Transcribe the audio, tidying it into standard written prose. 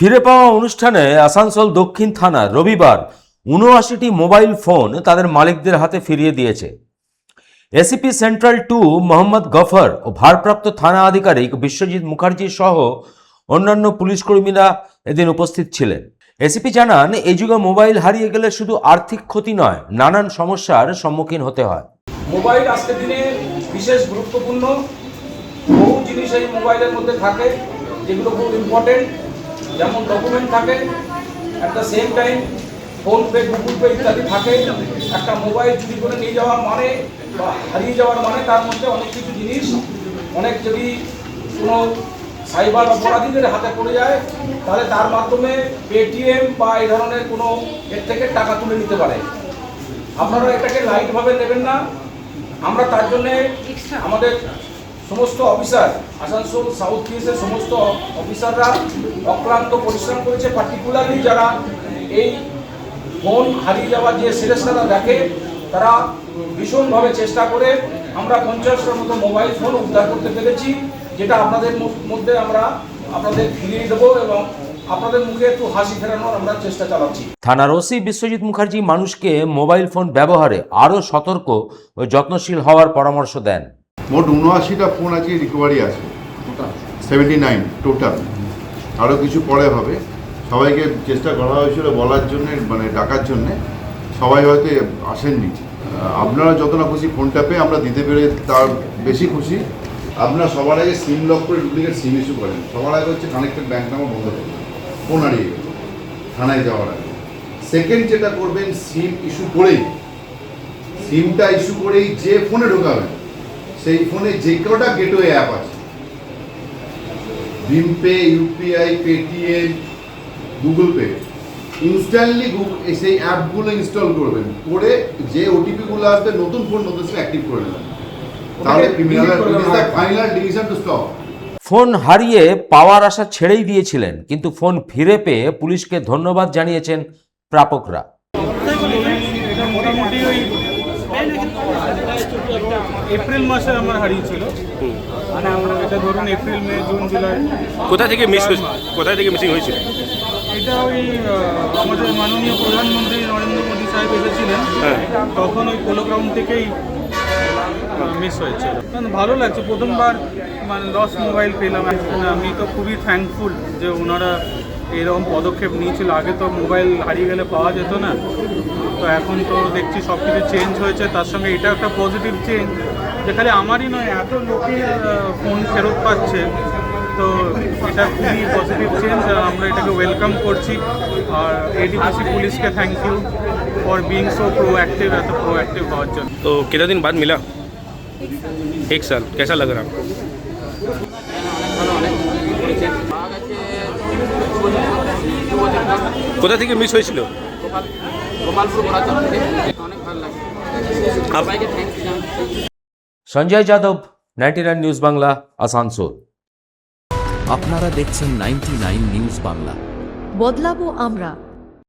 ফিরে পাওয়া অনুষ্ঠানে আসানসোল দক্ষিণ থানা রবিবার ৭৯টি মোবাইল ফোন তাদের মালিকদের হাতে ফিরিয়ে দিয়েছে। এসিপি সেন্ট্রাল 2 মোহাম্মদ গফর ও ভারপ্রাপ্ত থানা আধিকারিক বিশ্বজিৎ মুখার্জি সহ অন্যান্য পুলিশকর্মীরা এদিন উপস্থিত ছিলেন। এসিপি জানান, এই যুগে মোবাইল হারিয়ে গেলে শুধু আর্থিক ক্ষতি নয়, নানান সমস্যার সম্মুখীন হতে হয়। মোবাইল আজকের দিনে বিশেষ গুরুত্বপূর্ণ। বহু জিনিস এই মোবাইলের মধ্যে থাকে যেগুলো খুব ইম্পর্টেন্ট, যেমন ডকুমেন্ট থাকে, at the same time PhonePe, Google pay ইত্যাদি থাকে। একটা মোবাইল চুরি করে নিয়ে যাওয়ার মানে বা হারিয়ে যাওয়ার মানে তার মধ্যে অনেক কিছু জিনিস, অনেক যদি কোনো সাইবার অপরাধীদের হাতে পড়ে যায় তাহলে তার মাধ্যমে পেটিএম বা এই ধরনের কোনো এর থেকে টাকা তুলে নিতে পারে। আপনারা এটাকে লাইটভাবে নেবেন না। আমরা তার জন্যে আমাদের সমস্ত অফিসার, আসানসোল সাউথ পিএসের সমস্ত অফিসাররা অক্লান্ত পরিশ্রম করেছে। পার্টিকুলারলি যারা এই ফোন হারিয়ে যাওয়ার যে সিরিয়াসটা দেখে তারা ভীষণভাবে চেষ্টা করে আমরা 50টার মতো মোবাইল ফোন উদ্ধার করতে পেরেছি, যেটা আপনাদের মধ্যে আমরা আপনাদের ফিরিয়ে দেবো এবং আপনাদের মুখে একটু হাসি ফেরানোর আমরা চেষ্টা চালাচ্ছি। থানার ওসি বিশ্বজিৎ মুখার্জি মানুষকে মোবাইল ফোন ব্যবহারে আরও সতর্ক ও যত্নশীল হওয়ার পরামর্শ দেন। মোট ৭৯টা ফোন আজকে রিকভারি আছে, 79 টোটাল। আরও কিছু পরে হবে। সবাইকে চেষ্টা করা হয়েছিল বলার জন্য, মানে ডাকার জন্যে। সবাই হয়তো আসেননি। আপনারা যত না খুশি ফোনটা পেয়ে আমরা দিতে পেরে তার বেশি খুশি। আপনারা সবার আগে সিম লক করে ডুপ্লিকেট সিম ইস্যু করেন। সবার আগে হচ্ছে কানেক্টেড ব্যাঙ্ক নাম্বার বন্ধ করবেন ফোন হারিয়ে গেলে থানায় যাওয়ার আগে। সেকেন্ড যেটা করবেন, সিম ইস্যু করেই, সিমটা ইস্যু করেই যে ফোনে ঢোকাবেন সেই ফোনে যে কটা গেটওয়ে অ্যাপ আছে, ভিম Pay, UPI, Paytm, Google Pay, instantly সেই অ্যাপগুলো ইনস্টল করবেন, করে যে ওটিপিগুলো আসবে নতুন ফোন নতুন অ্যাক্টিভ করে নেবেন। তাহলে final decision to stop. Phone হারিয়ে পাওয়ার আশা ছেড়েই দিয়েছিলেন, কিন্তু ফোন ফিরে পেয়ে পুলিশকে ধন্যবাদ জানিয়েছেন প্রাপকরা। এটা মোটামুটি ওই এপ্রিল মাসে আমার হারিয়েছিল। মানে আমরা এটা ধরুন এপ্রিল, মে, জুন, জুলাই। কোথা থেকে মিসিং হয়েছিল? এটা ওই আমাদের মাননীয় প্রধানমন্ত্রী নরেন্দ্র মোদী সাহেব এসেছিলেন, তখন ওই পোলো গ্রাউন্ড থেকেই মিস হয়েছিল। ভালো লাগছে, প্রথমবার মানে লস মোবাইল পেলাম। আমি তো খুবই থ্যাঙ্কফুল যে ওনারা এরকম পদক্ষেপ নিয়েছিল। আগে তো মোবাইল হারিয়ে গেলে পাওয়া যেত না, তো এখন তো দেখছি সব কিছু চেঞ্জ হয়েছে। তার সঙ্গে এটা একটা পজিটিভ চেঞ্জ যে খালি আমারই নয়, এত লোকের ফোন ফেরত পাচ্ছে। তো এটা খুবই পজিটিভ চেঞ্জ, আমরা এটাকে ওয়েলকাম করছি। আর এডিপিসি পুলিশকে thank you for being so proactive, এত प्रोएक्टिव হওয়ার জন্য। तो कितना दिन बाद मिला? 1 साल। कैसा लग रहा? কোথা থেকে মিস হয়েছিল? সঞ্জয় যাদব, 99 নিউজ বাংলা, আসানসোল। আপনারা দেখছেন 99 নিউজ বাংলা। বদলাবো আমরা।